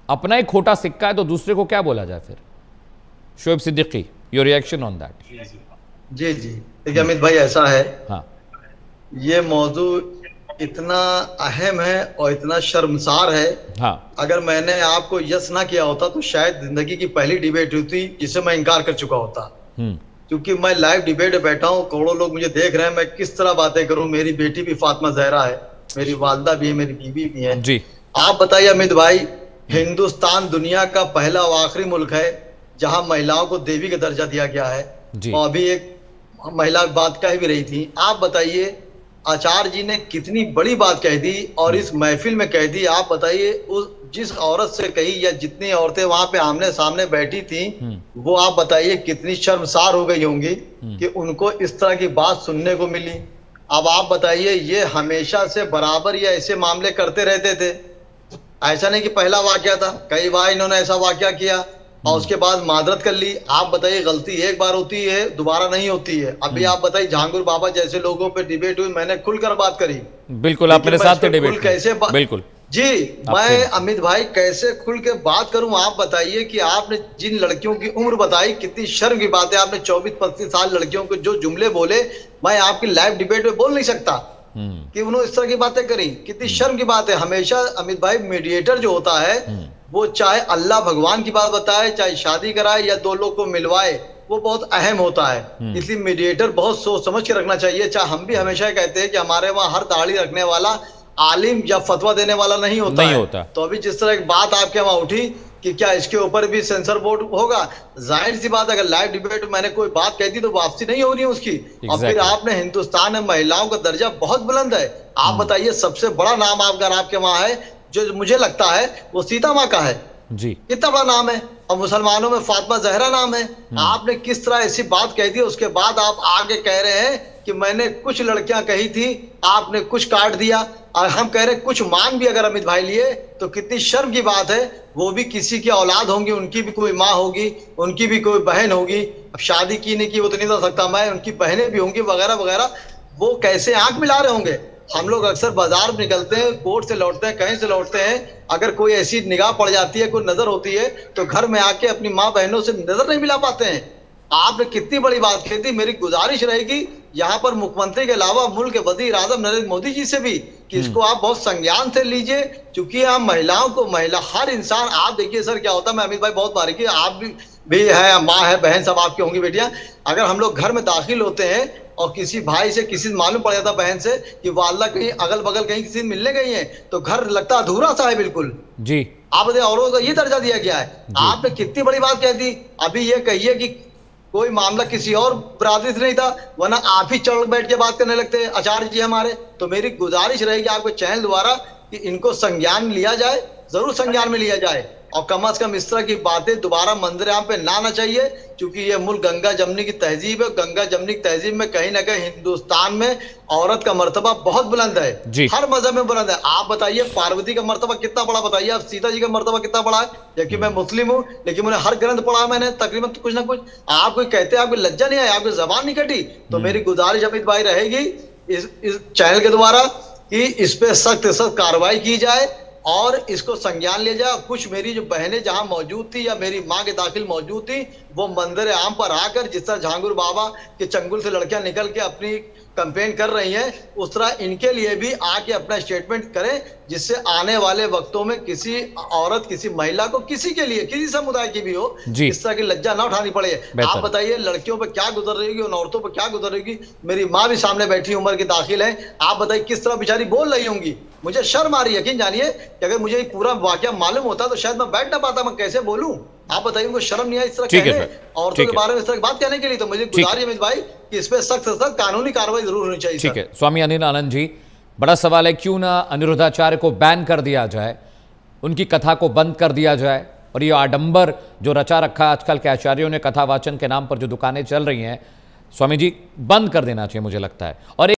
अपना एक खोटा सिक्का है तो दूसरे को क्या बोला जाए फिर? Shoaib Siddiqui, your reaction on that? जी जी, देखिए अमित भाई, ऐसा है, हाँ। ये मौजू इतना अहम है और इतना शर्मसार है। हाँ। अगर मैंने आपको यस ना किया होता तो शायद जिंदगी की पहली डिबेट होती जिसे मैं इनकार कर चुका होता। क्योंकि मैं लाइव डिबेट में बैठा हूँ, करोड़ों लोग मुझे देख रहे हैं, मैं किस तरह बातें करूं। मेरी बेटी भी फातिमा जहरा है, मेरी वालदा भी है, मेरी बीवी भी है जी। आप बताइए अमित भाई, हिंदुस्तान दुनिया का पहला और आखिरी मुल्क है जहां महिलाओं को देवी का दर्जा दिया गया है। और अभी एक महिला बात कह भी रही थी, आप बताइए आचार्य जी ने कितनी बड़ी बात कह दी और इस महफिल में कह दी। आप बताइए उस जिस औरत से कही या जितनी औरतें वहां पे आमने सामने बैठी थी, वो आप बताइए कितनी शर्मसार हो गई होंगी कि उनको इस तरह की बात सुनने को मिली। अब आप बताइए, ये हमेशा से बराबर ये ऐसे मामले करते रहते थे, ऐसा नहीं कि पहला वाकया था, कई बार इन्होंने ऐसा वाकया किया और उसके बाद मादरत कर ली। आप बताइए, गलती एक बार होती है, दोबारा नहीं होती है। अभी आप बताइए, जहांगीर बाबा जैसे लोगों पे डिबेट हुई, मैंने खुलकर बात करी। बिल्कुल, आप मेरे साथ थे डिबेट कैसे बिल्कुल जी, मैं अमित भाई कैसे खुल के बात करूं। आप बताइए कि आपने जिन लड़कियों की उम्र बताई, कितनी शर्म की बात है। आपने 24-25 साल लड़कियों को जो जुमले बोले, मैं आपकी लाइव डिबेट में बोल नहीं सकता कि उन्होंने इस तरह की बातें करी। कितनी शर्म की बात है। हमेशा अमित भाई, मीडिएटर जो होता है वो चाहे अल्लाह भगवान की बात बताए, चाहे शादी कराए या दो लोग को मिलवाए, वो बहुत अहम होता है। इसलिए मीडिएटर बहुत सोच समझ के रखना चाहिए। चाहे हम भी हमेशा कहते हैं कि हमारे वहां हर दाढ़ी रखने वाला आलिम या फतवा देने वाला नहीं होता। तो अभी जिस तरह एक बात आपके वहां उठी कि क्या इसके ऊपर भी सेंसर बोर्ड होगा, जाहिर सी बात, अगर लाइव डिबेट में मैंने कोई बात कह दी तो वापसी नहीं हो रही है उसकी। और फिर आपने, हिंदुस्तान में महिलाओं का दर्जा बहुत बुलंद है। आप बताइए, सबसे बड़ा नाम अगर आपके वहां है जो मुझे लगता है वो सीता माँ का है जी। कितना बड़ा नाम है। और मुसलमानों में फातिमा जहरा नाम है। आपने किस तरह ऐसी बात कह दी, उसके बाद आप आगे कह रहे हैं कि मैंने कुछ लड़कियां कही थी, आपने कुछ काट दिया। और हम कह रहे कुछ मान भी अगर अमित भाई लिए तो कितनी शर्म की बात है। वो भी किसी की औलाद होंगी, उनकी भी कोई माँ होगी, उनकी भी कोई बहन होगी। अब शादी की नहीं की वो तो नहीं बता सकता मैं, उनकी बहनें भी होंगी वगैरह वगैरह। वो कैसे आंख मिला रहे होंगे। हम लोग अक्सर बाजार में निकलते हैं, कोर्ट से लौटते हैं, कहीं से लौटते हैं, अगर कोई ऐसी निगाह पड़ जाती है, कोई नजर होती है, तो घर में आके अपनी माँ बहनों से नजर नहीं मिला पाते हैं। आपने कितनी बड़ी बात कही थी। मेरी गुजारिश रहेगी यहाँ पर मुख्यमंत्री के अलावा मुल्क के वजीर आजम नरेंद्र मोदी जी से भी कि इसको आप बहुत संज्ञान से लीजिए। क्योंकि हम महिलाओं को, हर इंसान, आप देखिए सर क्या होता है, मैं अमित भाई बहुत बारीकी, आप भी है, माँ है, बहन सब आपकी होंगी बेटियां। अगर हम लोग घर में दाखिल होते हैं और किसी भाई से, किसी से मालूम पड़ जाता बहन से कि वालदा कहीं अगल बगल कहीं किसी से मिलने गई है, तो घर लगता अधूरा सा है बिल्कुल जी। आप औरों को ये दर्जा दिया गया है। आपने कितनी बड़ी बात कह दी। अभी ये कहिए कि कोई मामला किसी और बरादरी से नहीं था, वरना आप ही चढ़ बैठ के बात करने लगते हैं आचार्य जी हमारे। तो मेरी गुजारिश रहेगी आपके चैनल द्वारा कि इनको संज्ञान में लिया जाए, जरूर संज्ञान में लिया जाए। और कम से कम इस तरह की बातें दोबारा मंजर आम पे ना आना चाहिए। क्योंकि ये मुल्क गंगा जमनी की तहजीब है। गंगा जमनी की तहजीब में कहीं ना कहीं हिंदुस्तान में औरत का मर्तबा बहुत बुलंद है, हर मजहब में बुलंद है। आप बताइए, पार्वती का मर्तबा कितना बड़ा, बताइए आप सीता जी का मर्तबा कितना बड़ा है। जबकि मैं मुस्लिम हूँ, लेकिन मैंने हर ग्रंथ पढ़ा, मैंने तकरीबन तो कुछ ना कुछ। आप कोई कहते हैं, आपको लज्जा नहीं आई, आपकी जबान नहीं कटी। तो मेरी गुजारिश अमित भाई रहेगी इस चैनल के द्वारा कि इस पे सख्त सख्त कार्रवाई की जाए और इसको संज्ञान लिया जाए। कुछ मेरी जो बहनें जहां मौजूद थी या मेरी माँ के दाखिल मौजूद थी, वो मंदिर आम पर आकर जिस तरह जहांगीर बाबा के चंगुल से लड़कियां निकल के अपनी कंपेन कर रही हैं, उस तरह इनके लिए भी आके अपना स्टेटमेंट करें, जिससे आने वाले वक्तों में किसी औरत, किसी महिला को, किसी के लिए, किसी समुदाय की भी हो, इस तरह की लज्जा ना उठानी पड़े। आप बताइए, लड़कियों पर क्या गुजर रही होगी, उन औरतों पर क्या गुजर रही होगी। मेरी माँ भी सामने बैठी उम्र की दाखिल है। आप बताइए किस तरह बेचारी बोल रही होंगी। मुझे शर्म आ रही है, यकीन जानिए कि अगर मुझे पूरा वाकया मालूम होता तो शायद मैं बैठ ना पाता। मैं कैसे बोलूं। आप बताइए, उनको शर्म नहीं आई इस तरह कहने, औरतों के बारे में इस तरह बात कहने के लिए। तो मुझे गुजारिश है भाई कि इस पे सख्त सख्त कानूनी कार्रवाई जरूर होनी चाहिए। ठीक है स्वामी अनिल आनंद जी, बड़ा सवाल है, क्यों ना अनिरुद्धाचार्य को बैन कर दिया जाए, उनकी कथा को बंद कर दिया जाए। और ये आडंबर जो रचा रखा आजकल के आचार्यों ने, कथा वाचन के नाम पर जो दुकानें चल रही हैं, स्वामी जी बंद कर देना चाहिए मुझे लगता है। और